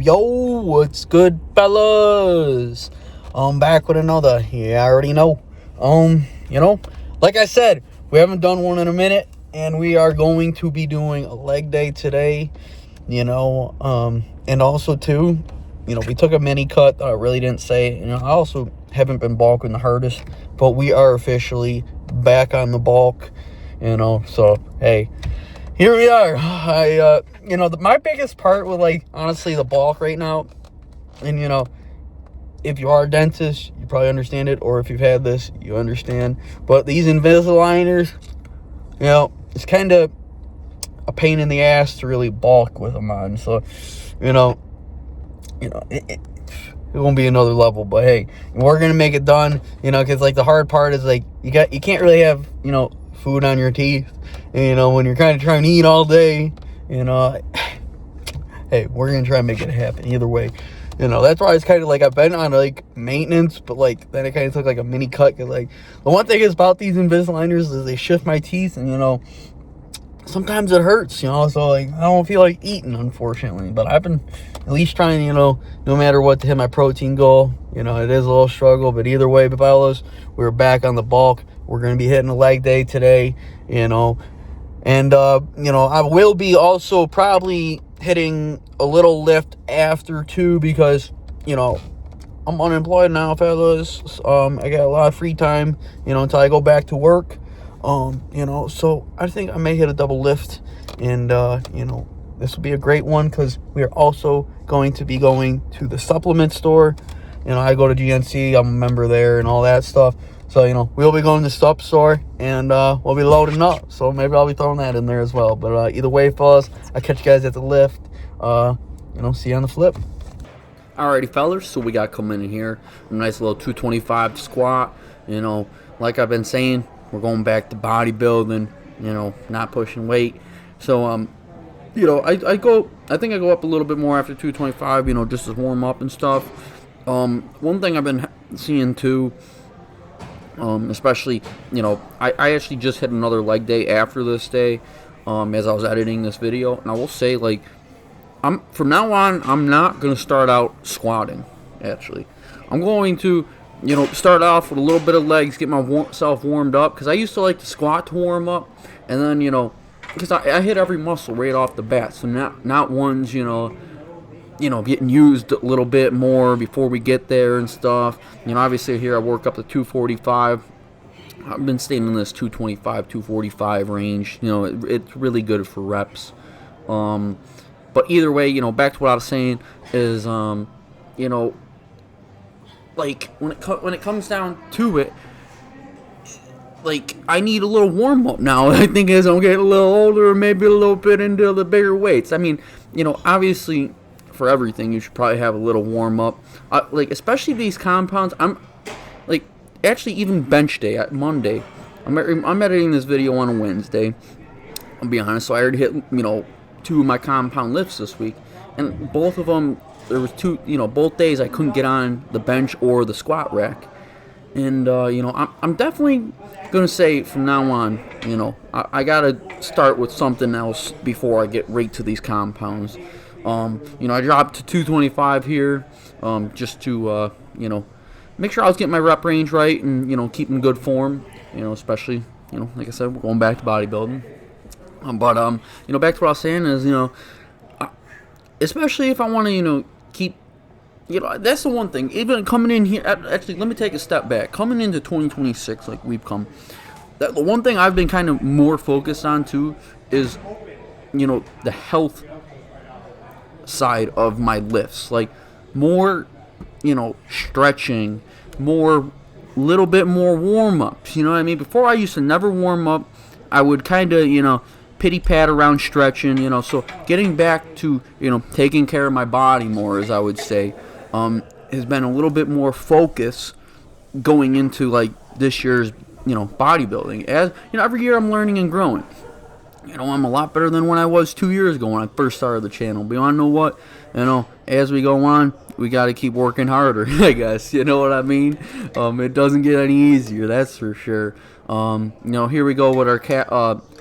Yo, what's good, fellas? I'm back with another. Yeah, I already know. Like I said, we haven't done one in a minute, and we are going to be doing a leg day today. And also too, we took a mini cut that I really didn't say. I also haven't been bulking the hardest, but we are officially back on the bulk. So hey. Here we are. My biggest part with, honestly, the bulk right now, and, if you are a dentist, you probably understand it, or if you've had this, you understand. But these Invisaligners, it's kind of a pain in the ass to really bulk with them on. So, it won't be another level, but hey, we're going to make it done, because, the hard part is, you can't really have, food on your teeth, when you're kind of trying to eat all day, hey, we're gonna try and make it happen either way. That's why it's kind of I've been on maintenance, but then it kind of took a mini cut, because the one thing is about these Invisaligners is they shift my teeth, and sometimes it hurts, so I don't feel like eating, unfortunately. But I've been at least trying, no matter what, to hit my protein goal. It is a little struggle, but either way, fellas, we're back on the bulk. We're going to be hitting a leg day today, and I will be also probably hitting a little lift after too, because, I'm unemployed now, fellas. I got a lot of free time, until I go back to work. So I think I may hit a double lift, and, this will be a great one, because we are also going to be going to the supplement store. I go to GNC, I'm a member there and all that stuff. So, we'll be going to the sup store, and we'll be loading up. So maybe I'll be throwing that in there as well. But either way, fellas, I'll catch you guys at the lift. See you on the flip. Alrighty, fellas, so we got coming in here a nice little 225 squat. Like I've been saying, we're going back to bodybuilding, not pushing weight. So, I think I go up a little bit more after 225, just to warm up and stuff. One thing I've been seeing too, especially, I actually just hit another leg day after this day, as I was editing this video, and I will say, from now on, I'm not going to start out squatting, actually. I'm going to, start off with a little bit of legs, get myself warmed up, because I used to like to squat to warm up, and then, because I hit every muscle right off the bat, so not ones, getting used a little bit more before we get there and stuff. Obviously here I work up to 245. I've been staying in this 225, 245 range. It's really good for reps. But either way, back to what I was saying is, when it comes down to it, I need a little warm up now. I think as I'm getting a little older, maybe a little bit into the bigger weights. I mean, obviously, for everything, you should probably have a little warm up. Especially these compounds. I'm actually even bench day at Monday. I'm editing this video on a Wednesday. I'll be honest. So I already hit 2 of my compound lifts this week, and both of them, there was 2. Both days I couldn't get on the bench or the squat rack. And I'm definitely gonna say from now on, I gotta start with something else before I get right to these compounds. I dropped to 225 here, just to, make sure I was getting my rep range right and, keeping good form, especially, like I said, we're going back to bodybuilding. Back to what I was saying is, especially if I want to, keep, that's the one thing. Even coming in here, actually, let me take a step back. Coming into 2026, like we've come, the one thing I've been kind of more focused on, too, is, the health side of my lifts, more stretching, little bit more warm-ups, you know what I mean? Before, I used to never warm up. I would kind of pity pat around stretching, so getting back to taking care of my body more, as I would say, has been a little bit more focus going into this year's bodybuilding. As every year I'm learning and growing. I'm a lot better than when I was 2 years ago when I first started the channel. But you want to know what? As we go on, we got to keep working harder, I guess. You know what I mean? It doesn't get any easier, that's for sure. Here we go with our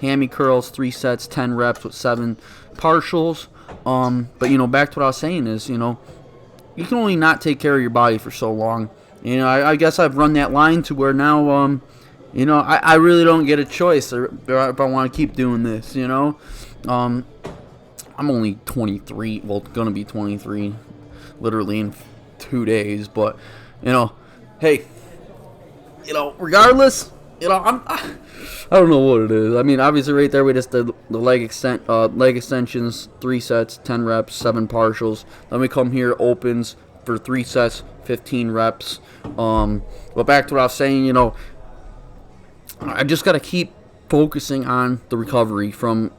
hammy curls, 3 sets, 10 reps with 7 partials. But, you know, back to what I was saying is, you know, you can only not take care of your body for so long. You know, I guess I've run that line to where now, you know, I really don't get a choice if I want to keep doing this, you know. I'm only 23, well, going to be 23 literally in 2 days, but, you know, hey, you know, regardless, you know, I don't know what it is. I mean, obviously right there we just did the leg extensions, 3 sets, 10 reps, 7 partials. Then we come here, opens for 3 sets, 15 reps. But back to what I was saying, you know, I just got to keep focusing on the recovery from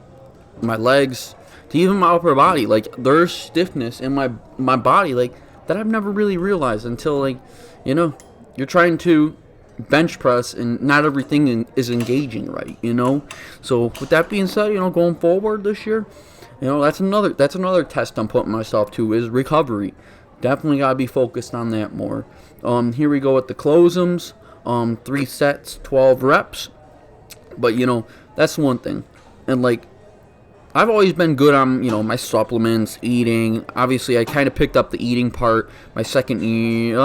my legs to even my upper body. Like, there's stiffness in my body, like, that I've never really realized until, like, you know, you're trying to bench press and not everything is engaging right, you know. So with that being said, you know, going forward this year, you know, that's another test I'm putting myself to is recovery. Definitely gotta be focused on that more. Here we go with the closums. 3 sets, 12 reps. But, you know, that's one thing. And, like, I've always been good on, you know, my supplements, eating. Obviously, I kind of picked up the eating part my second year.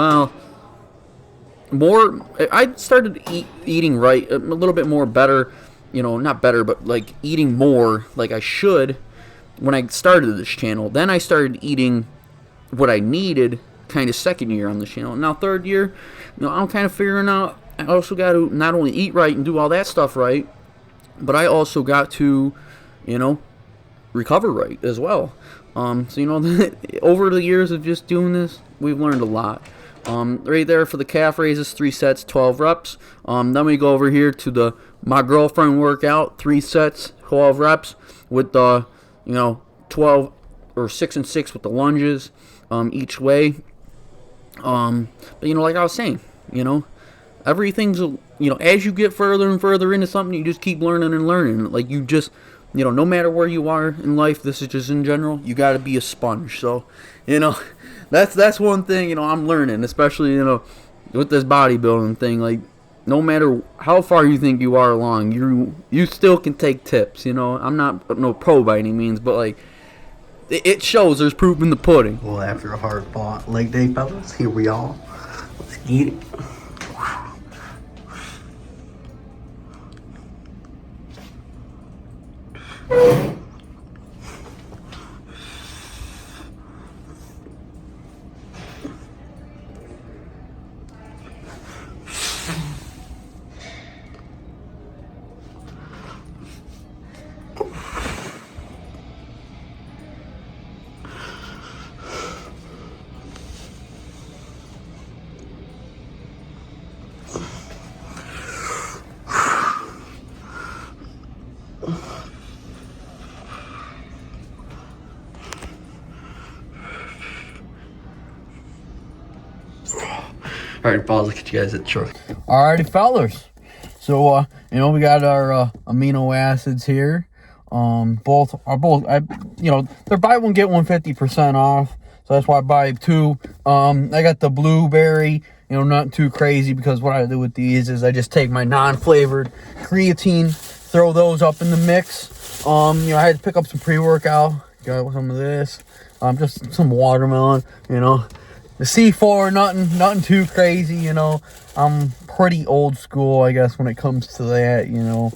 Well, I started eating right, a little bit more better, you know, not better, but, like, eating more like I should when I started this channel. Then I started eating what I needed kind of second year on the channel. Now third year, you know, I'm kind of figuring out I also got to not only eat right and do all that stuff right, but I also got to, you know, recover right as well. So, you know, over the years of just doing this, we've learned a lot. Right there for the calf raises, 3 sets, 12 reps. Then we go over here to my girlfriend workout, 3 sets, 12 reps with the, you know, 12 or 6 and 6 with the lunges each way. But, you know, like I was saying, you know, everything's, you know, as you get further and further into something, you just keep learning and learning. Like, you just, you know, no matter where you are in life, this is just in general, you got to be a sponge. So, you know, that's one thing, you know, I'm learning, especially, you know, with this bodybuilding thing. Like, no matter how far you think you are along, you still can take tips, you know. I'm not no pro by any means, but, like, it shows there's proof in the pudding. Well, after a hard-fought leg day, fellas, here we are. Let's get it. Alright, fellas, look at you guys at the truck. Alrighty, fellas. So, you know, we got our amino acids here. You know, they're buy one get one 50% off. So that's why I buy 2. I got the blueberry. You know, not too crazy, because what I do with these is I just take my non-flavored creatine, throw those up in the mix. You know, I had to pick up some pre-workout. Got some of this. Just some watermelon. You know. The C4, nothing too crazy, you know. I'm pretty old school, I guess, when it comes to that, you know.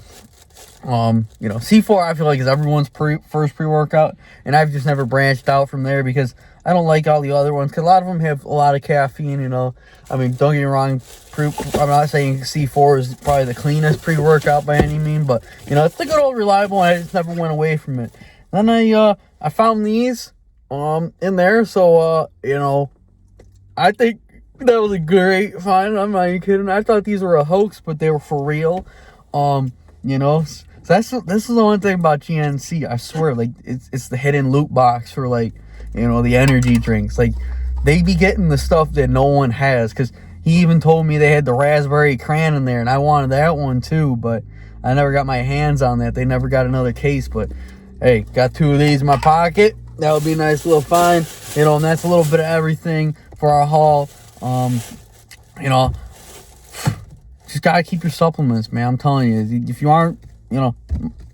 You know, C4 I feel like is everyone's first pre-workout, and I've just never branched out from there because I don't like all the other ones, because a lot of them have a lot of caffeine, you know. I mean, don't get me wrong, I'm not saying C4 is probably the cleanest pre-workout by any means, but, you know, it's the good old reliable, and I just never went away from it. Then I found these in there, so, you know, I think that was a great find. I'm not even kidding. I thought these were a hoax, but they were for real. You know, so this is the one thing about GNC. I swear, like, it's the hidden loot box for, like, you know, the energy drinks. Like, they be getting the stuff that no one has, because he even told me they had the raspberry cran in there, and I wanted that one too, but I never got my hands on that. They never got another case, but hey, got 2 of these in my pocket. That would be a nice little find, you know, and that's a little bit of everything for our haul. You know, just gotta keep your supplements, man. I'm telling you, if you aren't, you know,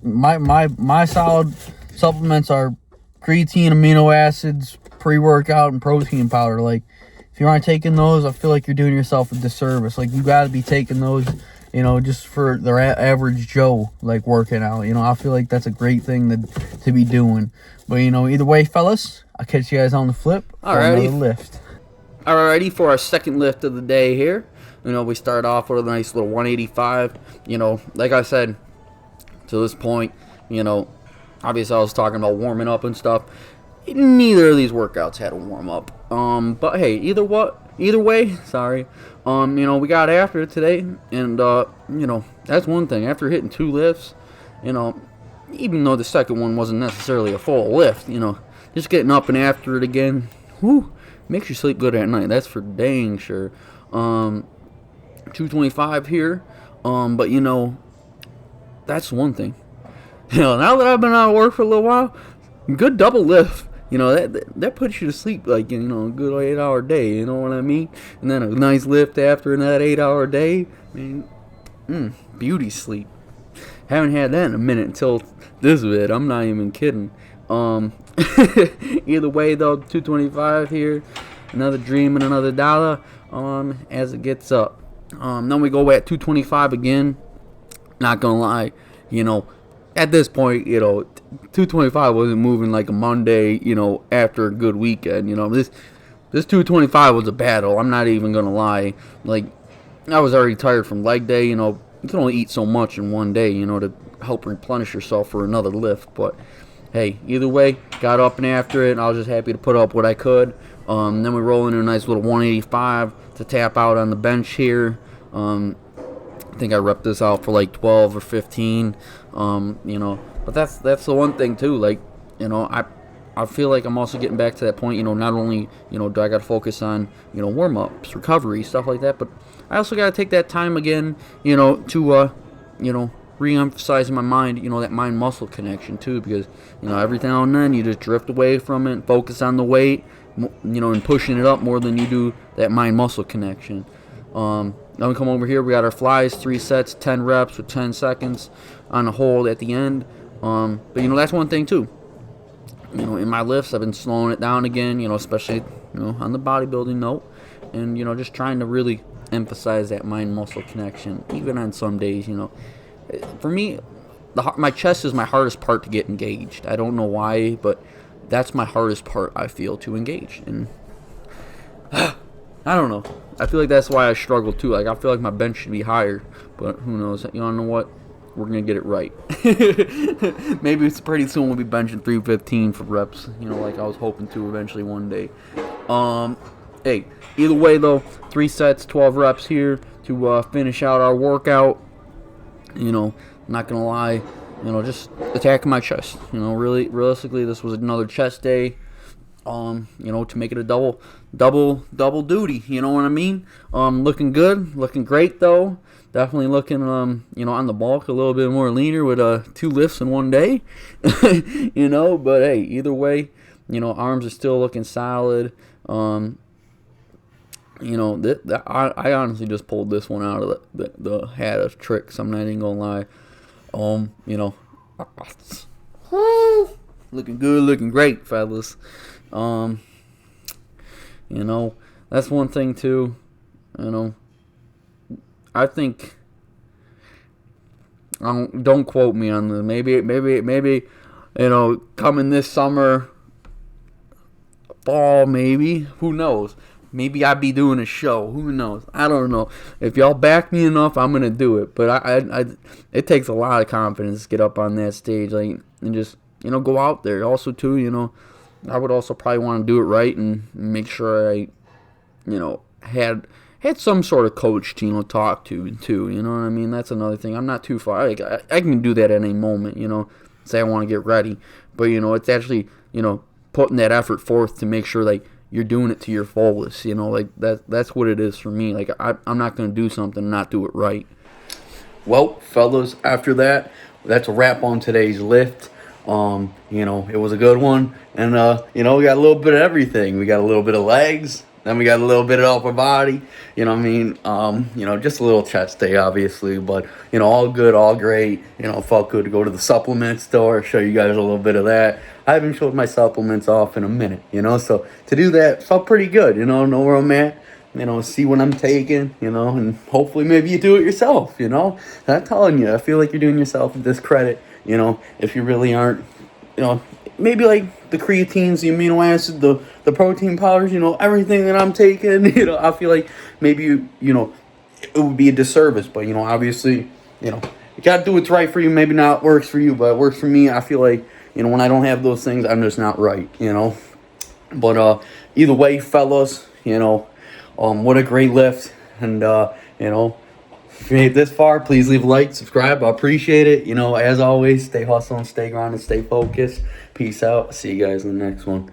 my solid supplements are creatine, amino acids, pre-workout, and protein powder. Like, if you aren't taking those, I feel like you're doing yourself a disservice. Like, you got to be taking those, just for the average Joe, like, working out. I feel like that's a great thing to be doing. But, either way, fellas, I'll catch you guys on the flip for another lift. Alrighty, for our second lift of the day here. We start off with a nice little 185. Like I said, to this point, obviously I was talking about warming up and stuff. Neither of these workouts had a warm up. But hey, either way, sorry. We got after it today, and that's one thing. After hitting 2 lifts, even though the second one wasn't necessarily a full lift, just getting up and after it again, whew, makes you sleep good at night. That's for dang sure. 225 here, but that's one thing. Now that I've been out of work for a little while, good double lift. That puts you to sleep like a good 8-hour day. You know what I mean? And then a nice lift after that 8-hour day. Beauty sleep. Haven't had that in a minute until this vid. I'm not even kidding. Either way though, 225 here. Another dream and another dollar. As it gets up. Then we go at 225 again. Not gonna lie, at this point, 225 wasn't moving like a Monday, after a good weekend. This 225 was a battle. I'm not even gonna lie. Like, I was already tired from leg day. You can only eat so much in one day, to help replenish yourself for another lift. But hey, either way, got up and after it. And I was just happy to put up what I could. Then we roll into a nice little 185 to tap out on the bench here. I think I repped this out for like 12 or 15, but that's the one thing too. Like, I feel like I'm also getting back to that point. Not only do I got to focus on warm ups, recovery, stuff like that, but I also got to take that time again, to re-emphasize in my mind, that mind muscle connection too, because every now and then you just drift away from it, focus on the weight, and pushing it up more than you do that mind muscle connection. Then we come over here, we got our flies, 3 sets, 10 reps with 10 seconds on a hold at the end. But that's one thing too. In my lifts, I've been slowing it down again, especially, on the bodybuilding note. And, just trying to really emphasize that mind-muscle connection, even on some days, For me, my chest is my hardest part to get engaged. I don't know why, but that's my hardest part, I feel, to engage. And I don't know. I feel like that's why I struggle too. Like, I feel like my bench should be higher, but who knows? You know what? We're gonna get it right. Maybe it's pretty soon we'll be benching 315 for reps. Like I was hoping to eventually one day. Hey, either way though, 3 sets, 12 reps here to finish out our workout. Not gonna lie, just attacking my chest. Really, realistically, this was another chest day. To make it a double duty, you know what I mean? Looking good, looking great though. Definitely looking, on the bulk a little bit more leaner with 2 lifts in one day, But hey, either way, arms are still looking solid. I honestly just pulled this one out of the hat of tricks. I'm not even gonna lie. Looking good, looking great, fellas. That's one thing too. I think, don't quote me on this. Maybe, coming this summer, fall, maybe. Who knows? Maybe I'd be doing a show. Who knows? I don't know. If y'all back me enough, I'm gonna do it. But it takes a lot of confidence to get up on that stage, like, and just go out there. Also, too, I would also probably want to do it right and make sure I, had some sort of coach to talk to too. You know what I mean? That's another thing. I'm not too far. I can do that at any moment. Say I want to get ready, but it's actually putting that effort forth to make sure like you're doing it to your fullest. Like that's what it is for me. Like I'm not gonna do something and not do it right. Well, fellas, after that, that's a wrap on today's lift. It was a good one, and we got a little bit of everything. We got a little bit of legs, Then we got a little bit of upper body. You know what I mean? Just a little chest day, obviously. But, all good, all great. Felt good to go to the supplement store, show you guys a little bit of that. I haven't showed my supplements off in a minute, so to do that felt pretty good, know where I'm at. See what I'm taking, and hopefully maybe you do it yourself, I'm telling you, I feel like you're doing yourself a discredit, if you really aren't, maybe like the creatines, the amino acids, the protein powders, everything that I'm taking, I feel like maybe, it would be a disservice, but, obviously, you got to do what's right for you. Maybe not works for you, but it works for me. I feel like, when I don't have those things, I'm just not right, But either way, fellas, what a great lift. And, if you made it this far, please leave a like, subscribe. I appreciate it. As always, stay hustling, stay grinding, stay focused. Peace out. See you guys in the next one.